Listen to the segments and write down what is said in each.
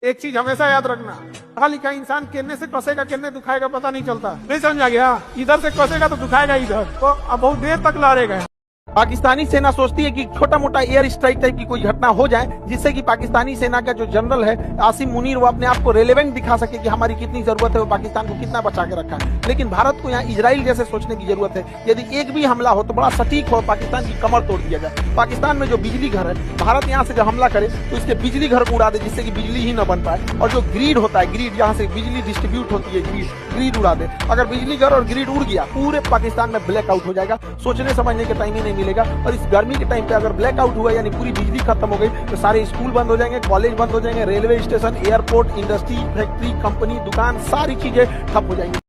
एक चीज हमेशा याद रखना, पढ़ा लिखा इंसान केने से कसेगा केने दुखाएगा पता नहीं चलता। नहीं समझा गया? इधर से कसेगा तो दुखाएगा इधर, तो अब बहुत देर तक लड़ेगा। पाकिस्तानी सेना सोचती है कि छोटा मोटा एयर स्ट्राइक टाइप की कोई घटना हो जाए जिससे कि पाकिस्तानी सेना का जो जनरल है आसिम मुनीर, वो अपने आप को रेलेवेंट दिखा सके कि हमारी कितनी जरूरत है, वो पाकिस्तान को कितना बचा के रखा है। लेकिन भारत को यहाँ इजराइल जैसे सोचने की जरूरत है। यदि एक भी हमला हो तो बड़ा सटीक हो, पाकिस्तान की कमर तोड़ दिया जाए। पाकिस्तान में जो बिजली घर है, भारत यहाँ से जब हमला करे तो इसके बिजली घर को उड़ा दे जिससे कि बिजली ही न बन पाए। और जो ग्रिड होता है, ग्रिड जहाँ से बिजली डिस्ट्रीब्यूट होती है, ग्रिड उड़ा दे। अगर बिजली घर और ग्रिड उड़ गया, पूरे पाकिस्तान में ब्लैकआउट हो जाएगा, सोचने समझने का टाइम ही नहीं मिलेगा। और इस गर्मी के टाइम पे अगर ब्लैकआउट हुआ यानी पूरी बिजली खत्म हो गई तो सारे स्कूल बंद हो जाएंगे, कॉलेज बंद हो जाएंगे, railway station, airport, industry, factory, company, दुकान, सारी चीजें ठप हो जाएंगी।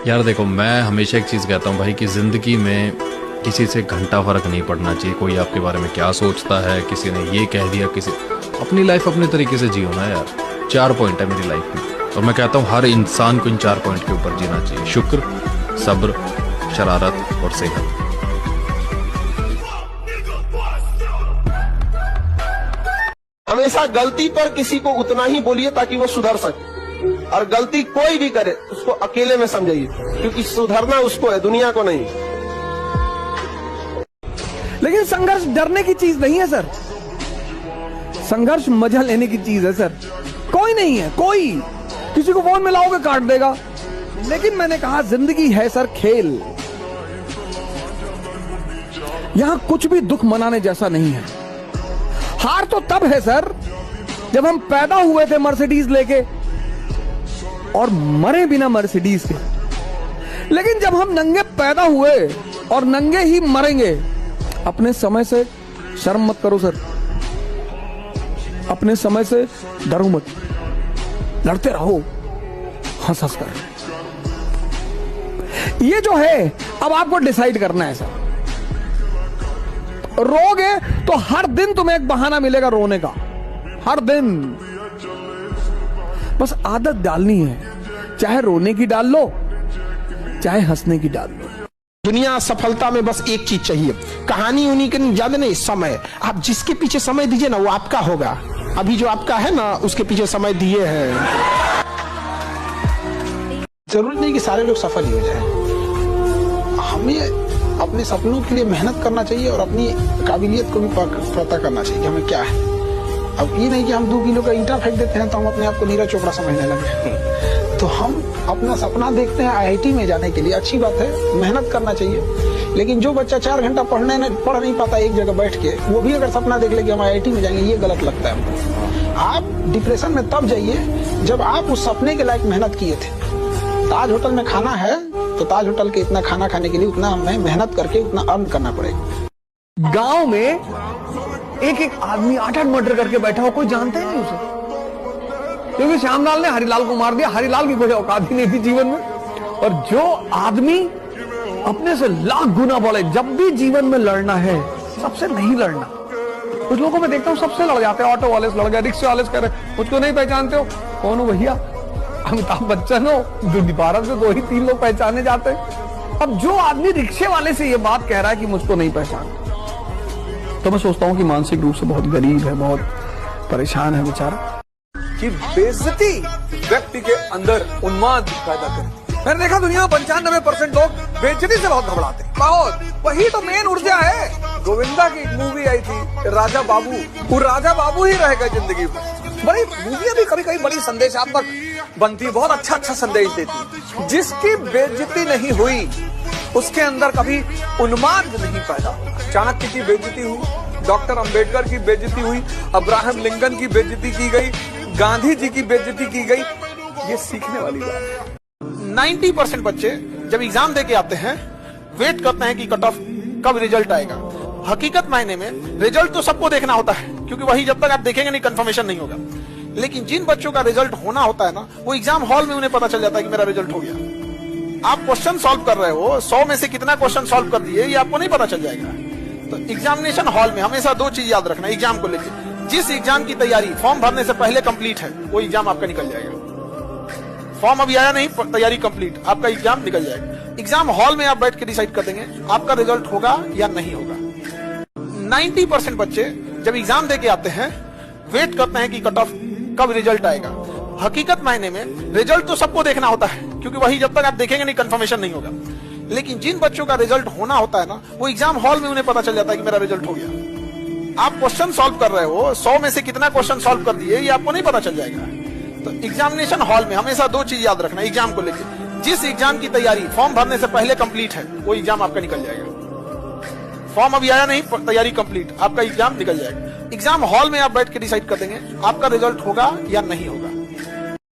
यार देखो, मैं हमेशा एक चीज़ कहता हूँ भाई कि ज़िंदगी में किसी से घंटा फर्क नहीं पड़ना चाहिए। कोई आपके बारे में क्या सोचता है, किसी ने ये कह दिया, किसी अपनी लाइफ अपने तरीके से जियो ना यार। 4 पॉइंट है मेरी लाइफ में और मैं कहता हूँ हर इंसान को इन 4 पॉइंट के ऊपर जीना चाहिए: शुक्र, सब्र, शरारत और सेहत। हमेशा गलती पर किसी को उतना ही बोलिए ताकि वो सुधर सके, और गलती कोई भी करे उसको अकेले में समझिए, क्योंकि सुधरना उसको है, दुनिया को नहीं। लेकिन संघर्ष डरने की चीज नहीं है सर, संघर्ष मजा लेने की चीज है सर। कोई नहीं है, कोई किसी को फोन में लाओगे काट देगा। लेकिन मैंने कहा जिंदगी है सर खेल, यहां कुछ भी दुख मनाने जैसा नहीं है। हार तो तब है सर जब हम पैदा हुए थे मर्सिडीज लेके और मरे बिना मर्सिडीज के। लेकिन जब हम नंगे पैदा हुए और नंगे ही मरेंगे, अपने समय से शर्म मत करो सर, अपने समय से डरो मत, लड़ते रहो हंस हंस कर। ये जो है अब आपको डिसाइड करना है सर। रोगे तो हर दिन तुम्हें एक बहाना मिलेगा रोने का, हर दिन। बस आदत डालनी है, चाहे रोने की डाल लो चाहे हंसने की डाल लो। दुनिया सफलता में बस एक चीज चाहिए, कहानी उन्हीं के ज्यादा नहीं, समय। आप जिसके पीछे समय दीजिए ना वो आपका होगा। अभी जो आपका है ना उसके पीछे समय दिए हैं। जरूरी नहीं कि सारे लोग सफल ही हो जाएं। हमें अपने सपनों के लिए मेहनत करना चाहिए और अपनी काबिलियत को भी पता करना चाहिए कि हमें क्या है। अब ये नहीं कि हम 2 किलो का ईंटा फेंक देते हैं तो हम अपने आप को नीरज चोपड़ा समझने लगे। तो हम अपना सपना देखते हैं IIT में जाने के लिए, अच्छी बात है, मेहनत करना चाहिए। लेकिन जो बच्चा 4 घंटा पढ़ नहीं पाता एक जगह बैठ के, वो भी अगर सपना देख ले कि हम IIT में जाएंगे, ये गलत लगता है हमको। आप डिप्रेशन में तब जाइए जब आप उस सपने के लायक मेहनत किए थे। ताज होटल में खाना है तो ताज होटल के इतना खाना खाने के लिए उतना हमें मेहनत करके उतना अर्न करना पड़ेगा। गांव में एक आदमी 8-8 मर्डर करके बैठा हो, कोई जानता ही नहीं उसे, क्योंकि श्यामलाल ने हरिलाल को मार दिया। हरिलाल की कोई औकात ही नहीं थी जीवन में। और जो आदमी अपने से लाख गुना बोले जब भी जीवन में लड़ना है सबसे नहीं लड़ना। कुछ लोगों में देखता हूँ सबसे लड़ जाते हैं, ऑटो वाले से लड़ गए, रिक्शे वाले से कह रहे मुझको नहीं पहचानते हो, कौन हो भैया? अमिताभ बच्चन हो? भारत में 2 ही 3 लोग पहचाने जाते हैं। अब जो आदमी रिक्शे वाले से ये बात कह रहा है कि मुझको नहीं पहचानता, तो मैं सोचता हूँ कि मानसिक रूप से बहुत गरीब है, बहुत परेशान है बेचारा। कि बेइज्जती व्यक्ति के अंदर उन्माद पैदा करे। मैंने देखा दुनिया में 95% लोग बेइज्जती से बहुत घबराते हैं, बहुत। वही तो मेन ऊर्जा है। गोविंदा की एक मूवी आई थी राजा बाबू, वो राजा बाबू ही रह गए जिंदगी में। बड़ी मूवियां भी कभी कभी बड़ी संदेशात्मक बनती, बहुत अच्छा संदेश देती। जिसकी बेइज्जती नहीं हुई उसके अंदर कभी उन्माद नहीं पैदा होगा। चाणक्य की बेइज्जती हुई, डॉक्टर अंबेडकर की बेइज्जती हुई, अब्राहम लिंकन की बेइज्जती की गई, गांधी जी की बेइज्जती की गई। ये सीखने वाली बात है। 90% बच्चे जब एग्जाम देके आते हैं वेट करते हैं कि कट ऑफ कब रिजल्ट आएगा। हकीकत मायने में रिजल्ट तो सबको देखना होता है, क्योंकि वही जब तक आप देखेंगे नहीं कंफर्मेशन नहीं होगा। लेकिन जिन बच्चों का रिजल्ट होना होता है ना, वो एग्जाम हॉल में उन्हें पता चल जाता है कि मेरा रिजल्ट हो गया। आप क्वेश्चन सॉल्व कर रहे हो, 100 में से कितना क्वेश्चन सॉल्व कर दिए ये आपको नहीं पता चल जाएगा। तो एग्जामिनेशन हॉल में हमेशा 2 चीज याद रखना एग्जाम को लेकर। जिस एग्जाम की तैयारी फॉर्म भरने से पहले कंप्लीट है वो एग्जाम आपका निकल जाएगा। फॉर्म अभी आया नहीं, तैयारी कंप्लीट, आपका एग्जाम निकल जाएगा। एग्जाम हॉल में आप बैठ के डिसाइड कर देंगे आपका रिजल्ट होगा या नहीं होगा। 90% बच्चे जब एग्जाम देके आते हैं वेट करते हैं कि कट ऑफ कब रिजल्ट आएगा। हकीकत मायने में रिजल्ट तो सबको देखना होता है, क्योंकि वही जब तक आप देखेंगे नहीं कंफर्मेशन नहीं होगा। लेकिन जिन बच्चों का रिजल्ट होना होता है ना, वो एग्जाम हॉल में उन्हें पता चल जाता है कि मेरा रिजल्ट हो गया। आप क्वेश्चन सॉल्व कर रहे हो, 100 में से कितना क्वेश्चन सॉल्व कर दिए ये आपको नहीं पता चल जाएगा। तो एग्जामिनेशन हॉल में हमेशा 2 चीज याद रखना एग्जाम को लेकर। जिस एग्जाम की तैयारी फॉर्म भरने से पहले कंप्लीट है, वो एग्जाम आपका निकल जाएगा। फॉर्म अभी आया नहीं, तैयारी कंप्लीट, आपका एग्जाम निकल जाएगा। एग्जाम हॉल में आप बैठ के डिसाइड कर देंगे आपका रिजल्ट होगा या नहीं होगा।